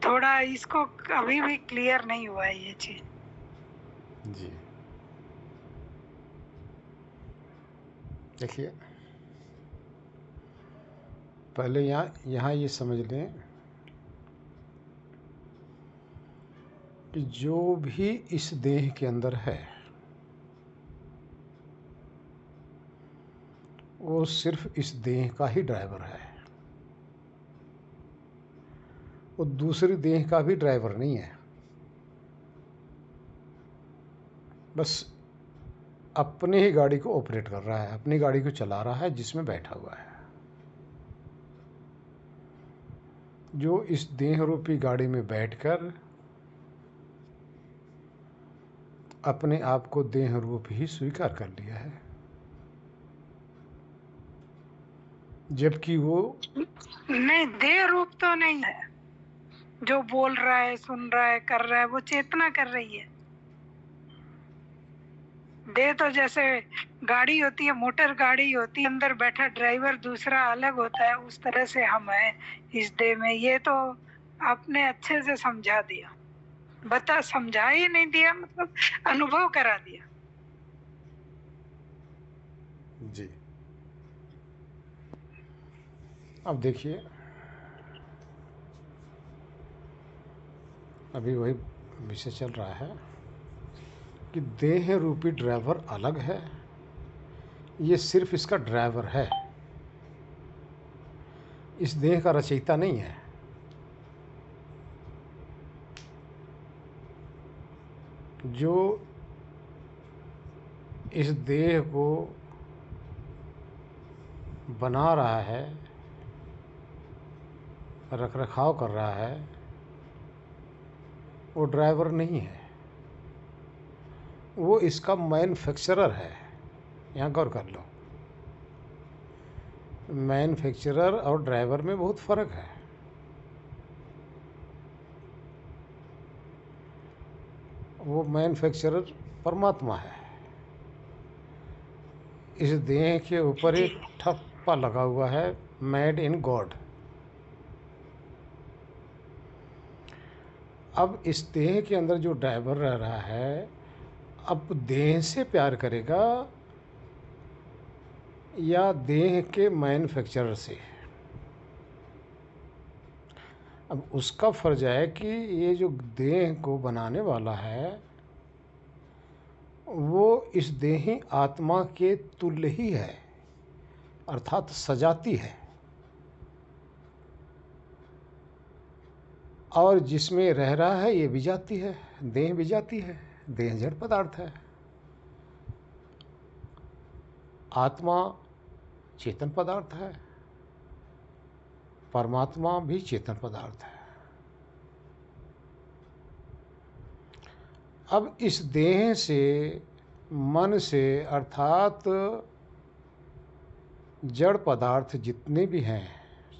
थोड़ा इसको अभी भी क्लियर नहीं हुआ है ये चीज। जी देखिए, पहले यहाँ यहाँ ये समझ लें कि जो भी इस देह के अंदर है वो सिर्फ इस देह का ही ड्राइवर है, वो दूसरी देह का भी ड्राइवर नहीं है। बस अपने ही गाड़ी को ऑपरेट कर रहा है, अपनी गाड़ी को चला रहा है जिसमें बैठा हुआ है। जो इस देह रूपी गाड़ी में बैठकर अपने आप को देह रूप ही स्वीकार कर लिया है, जबकि वो नहीं, देह रूप तो नहीं है। जो बोल रहा है, सुन रहा है, कर रहा है, वो चेतना कर रही है। देह तो जैसे गाड़ी होती है, मोटर गाड़ी होती है, अंदर बैठा ड्राइवर दूसरा अलग होता है, उस तरह से हम हैं इस देह में। ये तो आपने अच्छे से समझा दिया। समझा ही नहीं दिया, मतलब अनुभव करा दिया। जी अब देखिए, अभी वही विषय चल रहा है कि देह रूपी ड्राइवर अलग है, ये सिर्फ इसका ड्राइवर है, इस देह का रचयिता नहीं है। जो इस देह को बना रहा है, रख रखाव कर रहा है, वो ड्राइवर नहीं है, वो इसका मैन्युफैक्चरर है। यहाँ गौर कर लो, मैन्युफैक्चरर और ड्राइवर में बहुत फ़र्क है। वो मैन्युफैक्चरर परमात्मा है, इस देह के ऊपर जी एक ठप्पा लगा हुआ है, मेड इन गॉड। अब इस देह के अंदर जो ड्राइवर रह रहा है, अब देह से प्यार करेगा या देह के मैन्युफैक्चरर से। अब उसका फर्ज है कि ये जो देह को बनाने वाला है वो इस देही आत्मा के तुल्य ही है, अर्थात सजाती है। और जिसमें रह रहा है ये भी जाती है, देह भी जाती है। देह जड़ पदार्थ है, आत्मा चेतन पदार्थ है, परमात्मा भी चेतन पदार्थ है। अब इस देह से, मन से, अर्थात जड़ पदार्थ जितने भी हैं,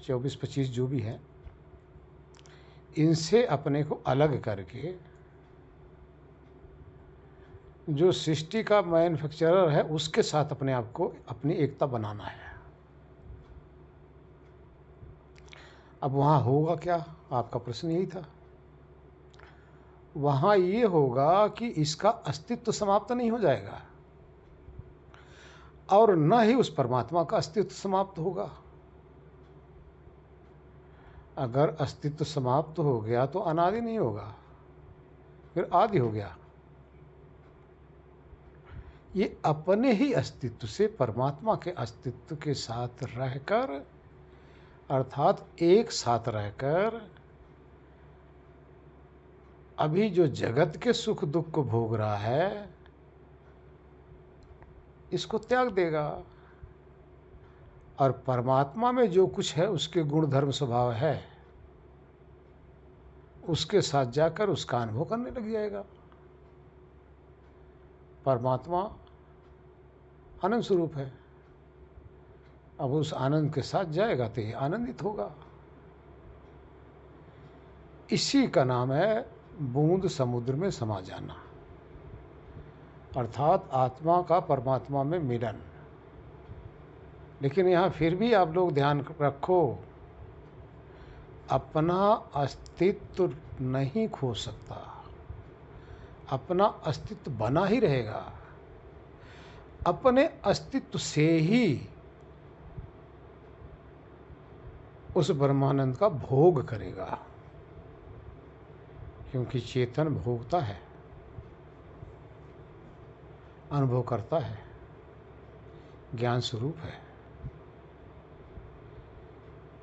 24-25 जो भी हैं, इनसे अपने को अलग करके जो सृष्टि का मैन्युफैक्चरर है उसके साथ अपने आप को, अपनी एकता बनाना है। अब वहाँ होगा क्या, आपका प्रश्न यही था। वहाँ ये होगा कि इसका अस्तित्व समाप्त नहीं हो जाएगा और न ही उस परमात्मा का अस्तित्व समाप्त होगा। अगर अस्तित्व समाप्त हो गया तो अनादि नहीं होगा, फिर आदि हो गया। ये अपने ही अस्तित्व से परमात्मा के अस्तित्व के साथ रहकर, अर्थात एक साथ रहकर, अभी जो जगत के सुख दुख को भोग रहा है इसको त्याग देगा, और परमात्मा में जो कुछ है उसके गुण धर्म स्वभाव है उसके साथ जाकर उसका अनुभव करने लग जाएगा। परमात्मा आनंद स्वरूप है, अब उस आनंद के साथ जाएगा तो ये आनंदित होगा। इसी का नाम है बूंद समुद्र में समा जाना, अर्थात आत्मा का परमात्मा में मिलन। लेकिन यहाँ फिर भी आप लोग ध्यान रखो अपना अस्तित्व नहीं खो सकता, अपना अस्तित्व बना ही रहेगा। अपने अस्तित्व से ही उस ब्रह्मानंद का भोग करेगा, क्योंकि चेतन भोगता है, अनुभव करता है, ज्ञान स्वरूप है।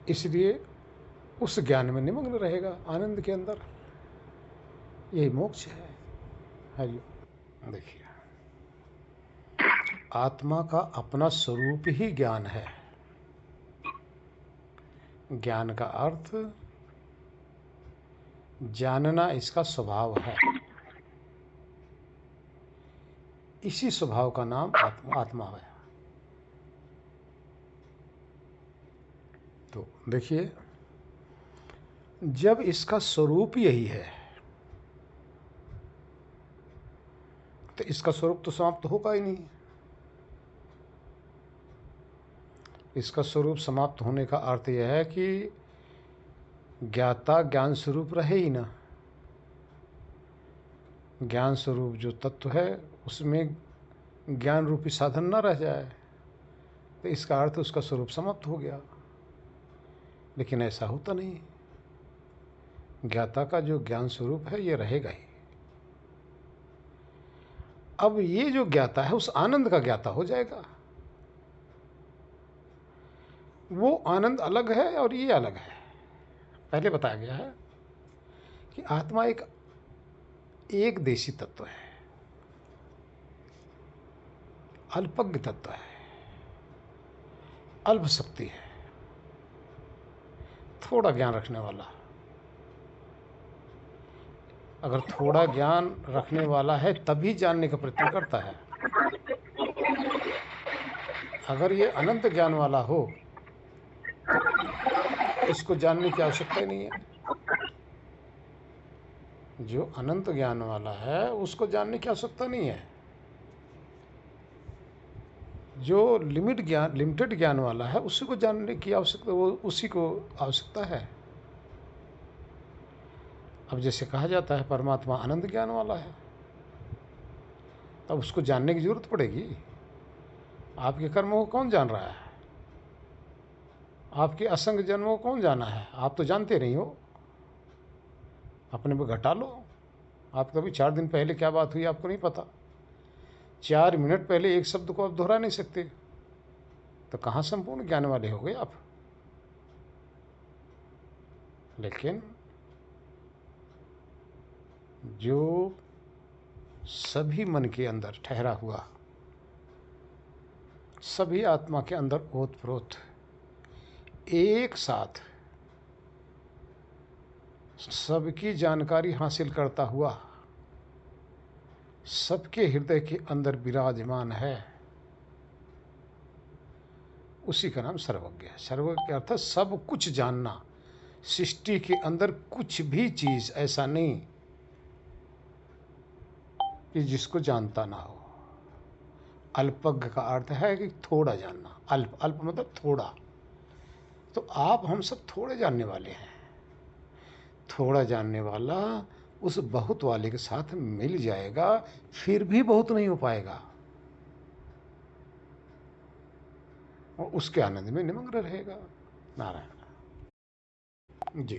इसलिए उस ज्ञान में निमग्न रहेगा, आनंद के अंदर। यही मोक्ष है। हरिओम। देखिए, आत्मा का अपना स्वरूप ही ज्ञान है। ज्ञान का अर्थ जानना, इसका स्वभाव है। इसी स्वभाव का नाम आत्मा है। तो देखिए, जब इसका स्वरूप यही है तो इसका स्वरूप तो समाप्त होगा ही नहीं। इसका स्वरूप समाप्त होने का अर्थ यह है कि ज्ञाता ज्ञान स्वरूप रहे ही ना। ज्ञान स्वरूप जो तत्व है उसमें ज्ञान रूपी साधन न रह जाए, तो इसका अर्थ उसका स्वरूप समाप्त हो गया। लेकिन ऐसा होता नहीं। ज्ञाता का जो ज्ञान स्वरूप है ये रहेगा ही। अब ये जो ज्ञाता है उस आनंद का ज्ञाता हो जाएगा। वो आनंद अलग है और ये अलग है। पहले बताया गया है कि आत्मा एक देशी तत्व है, अल्पज्ञ तत्व है, अल्प शक्ति है, थोड़ा ज्ञान रखने वाला। अगर थोड़ा ज्ञान रखने वाला है तभी जानने का प्रयत्न करता है। अगर ये अनंत ज्ञान वाला हो इसको जानने की आवश्यकता ही नहीं है। जो अनंत ज्ञान वाला है उसको जानने की आवश्यकता नहीं है। जो लिमिटेड ज्ञान वाला है उसी को जानने की आवश्यकता, वो उसी को आवश्यकता है। अब जैसे कहा जाता है परमात्मा अनंत ज्ञान वाला है, तब उसको जानने की जरूरत पड़ेगी। आपके कर्मों को कौन जान रहा है? आपके असंग जन्मों को कौन जाना है? आप तो जानते नहीं हो। अपने में घटा लो। आप कभी 4 दिन पहले क्या बात हुई आपको नहीं पता। 4 मिनट पहले एक शब्द को आप दोहरा नहीं सकते, तो कहाँ संपूर्ण ज्ञान वाले हो गए आप। लेकिन जो सभी मन के अंदर ठहरा हुआ, सभी आत्मा के अंदर ओतप्रोत एक साथ सबकी जानकारी हासिल करता हुआ सबके हृदय के अंदर विराजमान है, उसी का नाम सर्वज्ञ है। सर्वज्ञ का अर्थ सब कुछ जानना। सृष्टि के अंदर कुछ भी चीज ऐसा नहीं कि जिसको जानता ना हो। अल्पज्ञ का अर्थ है कि थोड़ा जानना। अल्प मतलब थोड़ा। तो आप हम सब थोड़े जानने वाले हैं। थोड़ा जानने वाला उस बहुत वाले के साथ मिल जाएगा, फिर भी बहुत नहीं हो पाएगा, और उसके आनंद में निमग्न रहेगा। नारायण जी।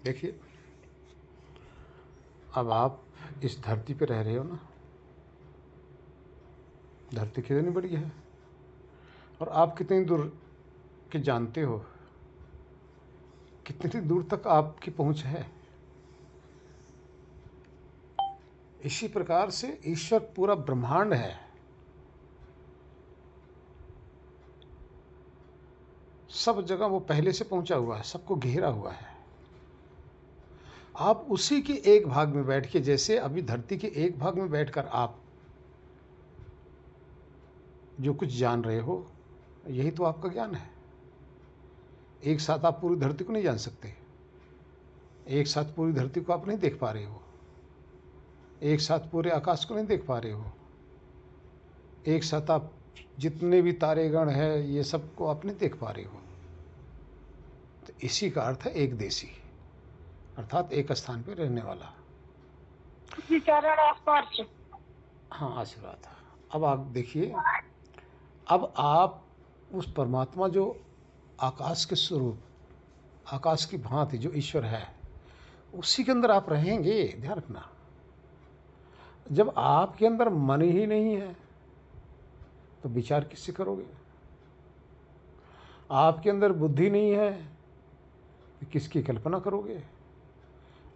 देखिए, अब आप इस धरती पे रह रहे हो ना। धरती कितनी बड़ी है और आप कितनी दूर के जानते हो, कितनी दूर तक आपकी पहुंच है। इसी प्रकार से ईश्वर पूरा ब्रह्मांड है। सब जगह वो पहले से पहुंचा हुआ है, सबको घेरा हुआ है। आप उसी के एक भाग में बैठ के, जैसे अभी धरती के एक भाग में बैठकर आप जो कुछ जान रहे हो, यही तो आपका ज्ञान है। एक साथ आप पूरी धरती को नहीं जान सकते। एक साथ पूरी धरती को आप नहीं देख पा रहे हो। एक साथ पूरे आकाश को नहीं देख पा रहे हो। एक साथ आप जितने भी तारेगण हैं ये सब को आप नहीं देख पा रहे हो। तो इसी का अर्थ है एक देशी, अर्थात एक स्थान पर रहने वाला। चरण स्पर्श। हाँ, आशीर्वाद। अब आप देखिए, अब आप उस परमात्मा जो आकाश के स्वरूप, आकाश की भांति जो ईश्वर है, उसी के अंदर आप रहेंगे। ध्यान रखना, जब आपके अंदर मन ही नहीं है तो विचार किससे करोगे? आपके अंदर बुद्धि नहीं है तो किसकी कल्पना करोगे?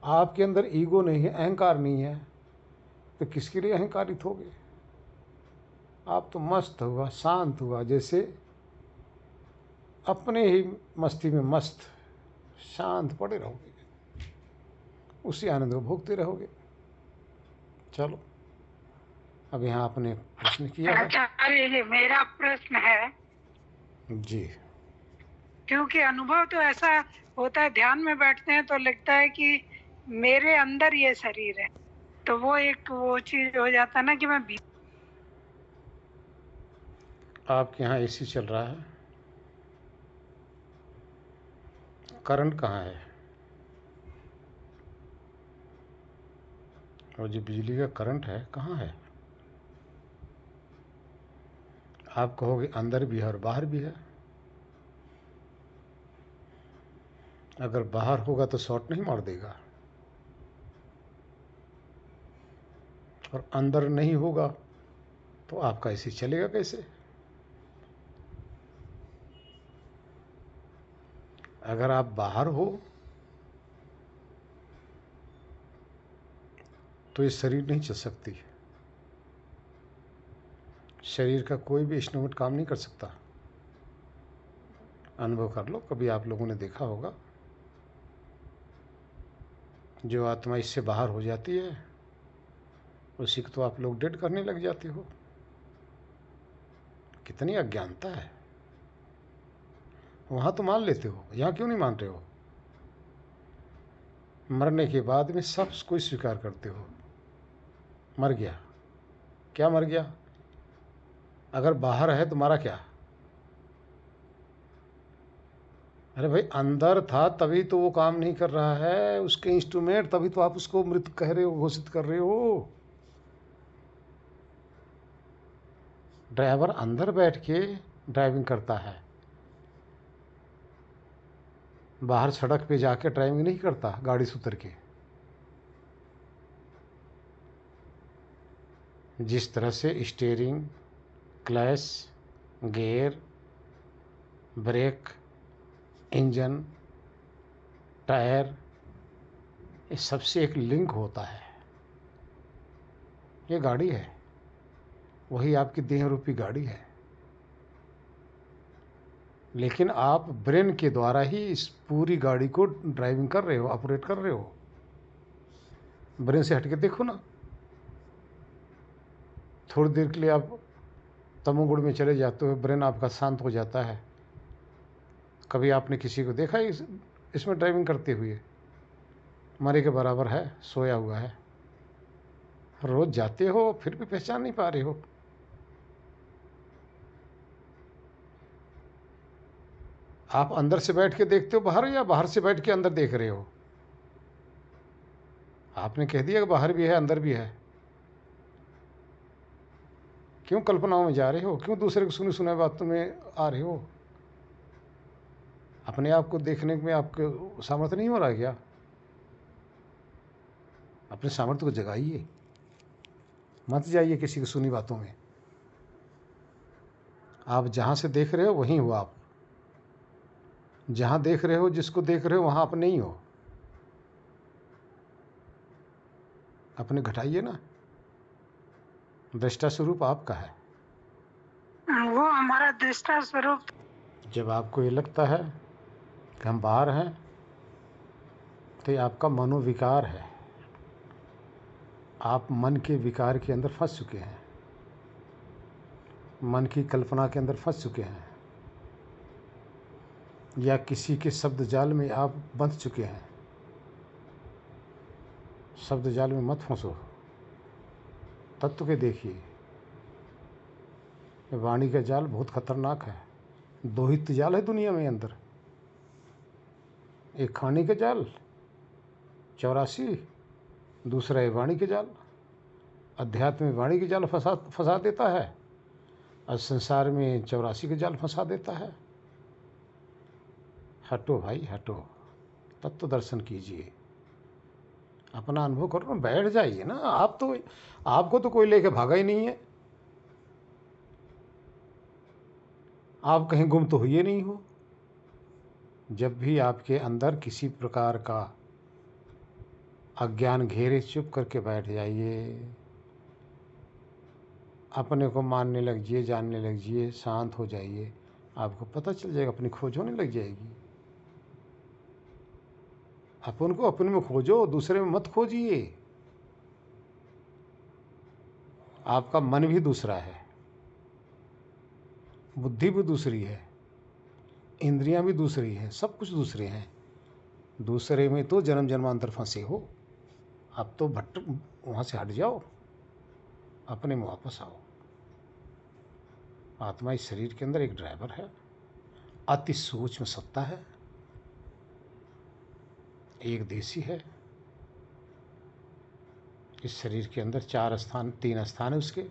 आपके अंदर ईगो नहीं है, अहंकार नहीं है, तो किसके लिए अहंकारित होगे? आप तो मस्त हुआ, शांत हुआ, जैसे अपने ही मस्ती में मस्त शांत पड़े रहोगे, उसी आनंद को भोगते रहोगे। चलो, अब यहाँ आपने प्रश्न किया है। आचार्य, मेरा प्रश्न है, जी। क्योंकि अनुभव तो ऐसा होता है, ध्यान में बैठते हैं तो लगता है कि मेरे अंदर ये शरीर है, तो वो एक वो चीज हो जाता है ना कि मैं आपके यहाँ एसी चल रहा है, करंट कहाँ है? और जो बिजली का करंट है कहाँ है? आप कहोगे अंदर भी है और बाहर भी है। अगर बाहर होगा तो शॉर्ट नहीं मार देगा, और अंदर नहीं होगा तो आपका एसी चलेगा कैसे? अगर आप बाहर हो तो ये शरीर नहीं चल सकती, शरीर का कोई भी इंस्ट्रूमेंट काम नहीं कर सकता। अनुभव कर लो, कभी आप लोगों ने देखा होगा, जो आत्मा इससे बाहर हो जाती है उसी को तो आप लोग डेड करने लग जाते हो। कितनी अज्ञानता है। वहाँ तो मान लेते हो, यहाँ क्यों नहीं मान रहे हो? मरने के बाद में सब कोई स्वीकार करते हो, मर गया। क्या मर गया? अगर बाहर है तो मारा क्या? अरे भाई, अंदर था तभी तो वो काम नहीं कर रहा है, उसके इंस्ट्रूमेंट, तभी तो आप उसको मृत कह रहे हो, घोषित कर रहे हो। ड्राइवर अंदर बैठ के ड्राइविंग करता है, बाहर सड़क पे जाके ड्राइविंग नहीं करता गाड़ी से उतर के। जिस तरह से steering, clutch, gear, brake, engine, tyre, इस सबसे एक लिंक होता है। ये गाड़ी है, वही आपकी देह रूपी गाड़ी है, लेकिन आप ब्रेन के द्वारा ही इस पूरी गाड़ी को ड्राइविंग कर रहे हो, ऑपरेट कर रहे हो। ब्रेन से हटके देखो ना, थोड़ी देर के लिए आप तमोगुण में चले जाते हो, ब्रेन आपका शांत हो जाता है। कभी आपने किसी को देखा इसमें ड्राइविंग करते हुए? मरे के बराबर है, सोया हुआ है। रोज जाते हो फिर भी पहचान नहीं पा रहे हो। आप अंदर से बैठ के देखते हो बाहर, या बाहर से बैठ के अंदर देख रहे हो? आपने कह दिया कि बाहर भी है अंदर भी है। क्यों कल्पनाओं में जा रहे हो? क्यों दूसरे को सुने सुने बातों में आ रहे हो? अपने आप को देखने में आपके सामर्थ्य नहीं हो रहा क्या? अपने सामर्थ्य को जगाइए, मत जाइए किसी की सुनी बातों में। आप जहाँ से देख रहे हो वहीं हो आप। जहाँ देख रहे हो, जिसको देख रहे हो, वहाँ आप नहीं हो। अपने घटाइए ना, दृष्टा स्वरूप आपका है। वो हमारा दृष्टा स्वरूप। जब आपको ये लगता है कि हम बाहर हैं तो ये आपका मनोविकार है। आप मन के विकार के अंदर फंस चुके हैं, मन की कल्पना के अंदर फंस चुके हैं, या किसी के शब्द जाल में आप बंध चुके हैं। शब्द जाल में मत फंसो, तत्व के देखिए। वाणी का जाल बहुत खतरनाक है। दो ही तो जाल है दुनिया में अंदर, एक खानी के जाल 84, दूसरा है वाणी के जाल। अध्यात्म में वाणी के जाल फंसा देता है और संसार में 84 के जाल फंसा देता है। हटो भाई हटो, तत्व दर्शन कीजिए, अपना अनुभव करो ना, बैठ जाइए ना। आपको तो कोई लेके भागा ही नहीं है, आप कहीं गुम तो हुए नहीं हो। जब भी आपके अंदर किसी प्रकार का अज्ञान घेरे, चुप करके बैठ जाइए, अपने को मानने लग जाइए, जानने लग जाइए, शांत हो जाइए, आपको पता चल जाएगा, अपनी खोज होने लग जाएगी। अपन को अपने में खोजो, दूसरे में मत खोजिए। आपका मन भी दूसरा है, बुद्धि भी दूसरी है, इंद्रियां भी दूसरी हैं, सब कुछ दूसरे हैं। दूसरे में तो जन्म जन्मांतर फंसे हो। अब तो वहाँ से हट जाओ, अपने में वापस आओ। आत्मा इस शरीर के अंदर एक ड्राइवर है, अति सूक्ष्म सत्ता है, एक देशी है। इस शरीर के अंदर 3 स्थान है उसके।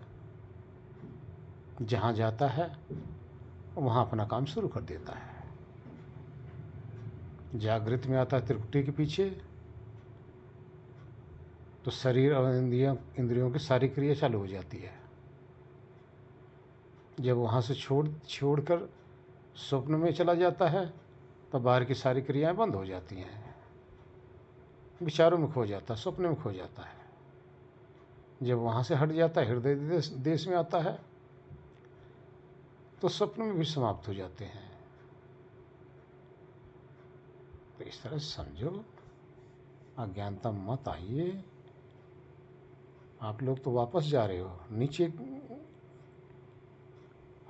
जहाँ जाता है वहाँ अपना काम शुरू कर देता है। जागृत में आता है त्रिकुटी के पीछे, तो शरीर और इंद्रियों की सारी क्रिया चालू हो जाती है। जब वहाँ से छोड़कर स्वप्न में चला जाता है तो बाहर की सारी क्रियाएं बंद हो जाती हैं, विचारों में खो जाता है, स्वप्न में खो जाता है। जब वहाँ से हट जाता है, हृदय देश में आता है, तो स्वप्न में भी समाप्त हो जाते हैं। तो इस तरह से समझो, अज्ञानता मत आइए। आप लोग तो वापस जा रहे हो नीचे,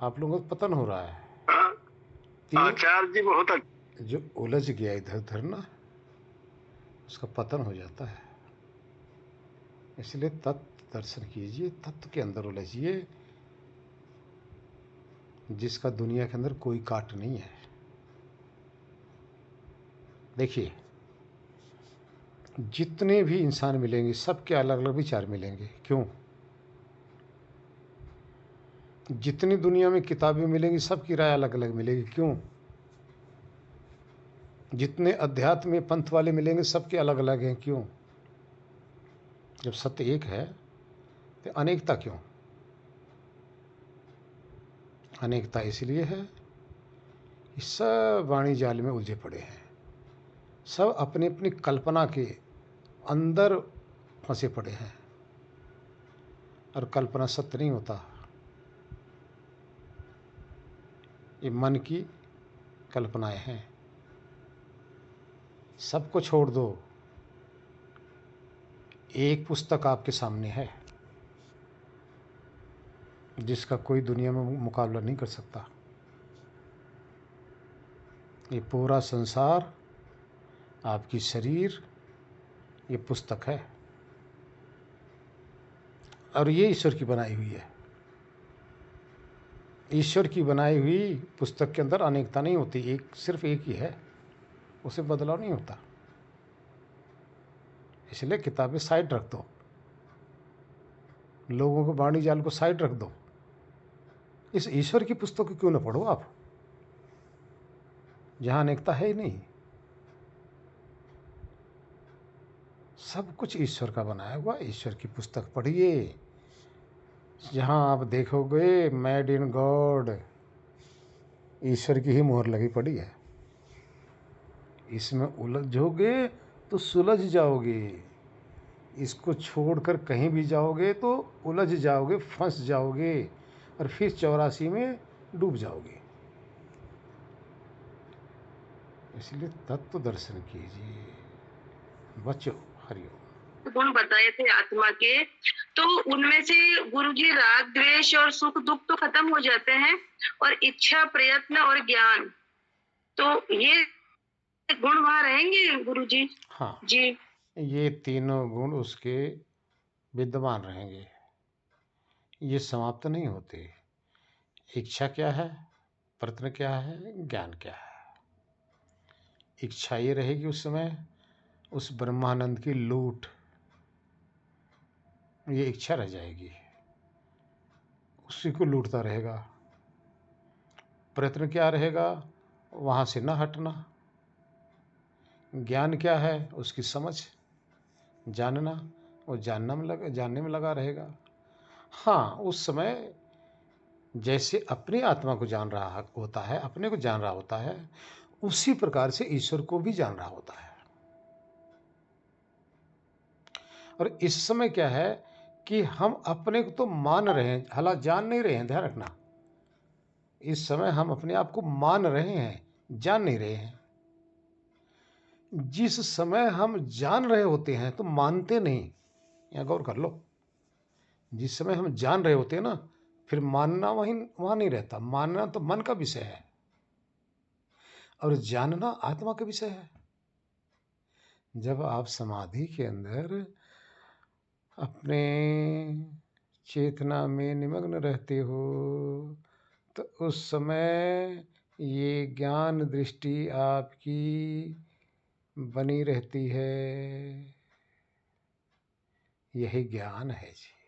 आप लोगों का पतन हो रहा है। आचार्य जी बहुत जो उलझ गया इधर उधर ना, उसका पतन हो जाता है। इसलिए तत्व दर्शन कीजिए, तत्व के अंदर उलझिए, जिसका दुनिया के अंदर कोई काट नहीं है। देखिए, जितने भी इंसान मिलेंगे सबके अलग अलग विचार मिलेंगे। क्यों? जितनी दुनिया में किताबें मिलेंगी सबकी राय अलग अलग मिलेगी। क्यों? जितने अध्यात्म में पंथ वाले मिलेंगे सबके अलग अलग हैं। क्यों? जब सत्य एक है तो अनेकता क्यों? अनेकता इसलिए है कि सब वाणी जाल में उलझे पड़े हैं, सब अपनी अपनी कल्पना के अंदर फंसे पड़े हैं, और कल्पना सत्य नहीं होता। ये मन की कल्पनाएं हैं। सबको छोड़ दो, एक पुस्तक आपके सामने है जिसका कोई दुनिया में मुकाबला नहीं कर सकता। ये पूरा संसार, आपकी शरीर, ये पुस्तक है, और ये ईश्वर की बनाई हुई है। ईश्वर की बनाई हुई पुस्तक के अंदर अनेकता नहीं होती, सिर्फ एक ही है, उसे बदलाव नहीं होता। इसलिए किताबें साइड रख दो, लोगों को वाणी जाल को साइड रख दो। इस ईश्वर की पुस्तक को क्यों न पढ़ो आप, जहां अनेकता है ही नहीं। सब कुछ ईश्वर का बनाया हुआ, ईश्वर की पुस्तक पढ़िए, जहां आप देखोगे मेड इन गॉड, ईश्वर की ही मोहर लगी पड़ी है। इसमें उलझोगे तो सुलझ जाओगे, इसको छोड़कर कहीं भी जाओगे तो उलझ जाओगे, फंस जाओगे, और फिर 84 में डूब जाओगे। इसलिए तत्व दर्शन कीजिए, बचो। हरिओम। गुण बताए थे आत्मा के, तो उनमें से गुरुजी राग द्वेष और सुख दुख तो खत्म हो जाते हैं, और इच्छा, प्रयत्न और ज्ञान, तो ये गुण वहां रहेंगे गुरुजी? हाँ जी, ये तीनों गुण उसके विद्यमान रहेंगे, ये समाप्त नहीं होते। इच्छा क्या है, प्रयत्न क्या है, ज्ञान क्या है, इच्छा ये रहेगी उस समय, उस ब्रह्मानंद की लूट, ये इच्छा रह जाएगी, उसी को लूटता रहेगा। प्रयत्न क्या रहेगा? वहाँ से न हटना। ज्ञान क्या है? उसकी समझ, जानना, वो जानने में लगा रहेगा। हाँ, उस समय जैसे अपनी आत्मा को जान रहा होता है, अपने को जान रहा होता है, उसी प्रकार से ईश्वर को भी जान रहा होता है। और इस समय क्या है कि हम अपने को तो मान रहे हैं, हालांकि जान नहीं रहे हैं, ध्यान रखना। इस समय हम अपने आप को मान रहे हैं, जान नहीं रहे हैं। जिस समय हम जान रहे होते हैं तो मानते नहीं, यहाँ गौर कर लो। जिस समय हम जान रहे होते हैं ना, फिर मानना वहां नहीं रहता। मानना तो मन का विषय है और जानना आत्मा का विषय है। जब आप समाधि के अंदर अपने चेतना में निमग्न रहते हो तो उस समय ये ज्ञान दृष्टि आपकी बनी रहती है। यही ज्ञान है जी,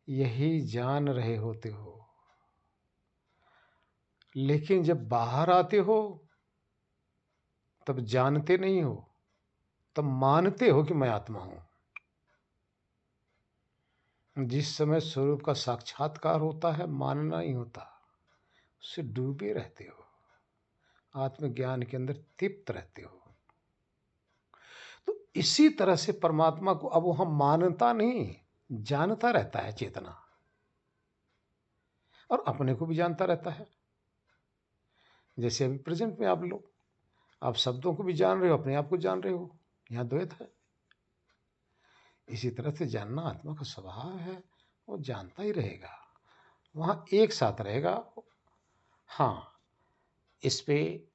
यही जान रहे होते हो। लेकिन जब बाहर आते हो तब जानते नहीं हो, तब मानते हो कि मैं आत्मा हूं। जिस समय स्वरूप का साक्षात्कार होता है, मानना नहीं होता, उससे डूबे रहते हो, आत्मज्ञान के अंदर तृप्त रहते हो। तो इसी तरह से परमात्मा को अब वह मानता नहीं, जानता रहता है चेतना, और अपने को भी जानता रहता है। जैसे अभी प्रेजेंट में आप लोग, आप शब्दों को भी जान रहे हो, अपने आप को जान रहे हो, यहाँ द्वैत है। इसी तरह से जानना आत्मा का स्वभाव है, वो जानता ही रहेगा, वहाँ एक साथ रहेगा। हाँ, इस पे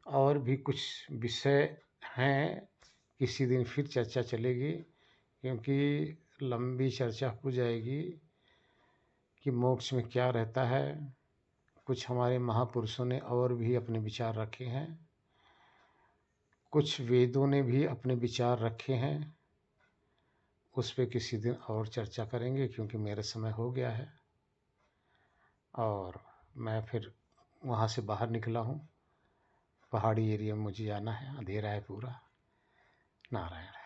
और भी कुछ विषय हैं, किसी दिन फिर चर्चा चलेगी, क्योंकि लंबी चर्चा हो जाएगी कि मोक्ष में क्या रहता है। कुछ हमारे महापुरुषों ने और भी अपने विचार रखे हैं, कुछ वेदों ने भी अपने विचार रखे हैं। उस पर किसी दिन और चर्चा करेंगे, क्योंकि मेरा समय हो गया है और मैं फिर वहाँ से बाहर निकला हूँ। पहाड़ी एरिया में मुझे जाना है, अंधेरा है पूरा। नारायण।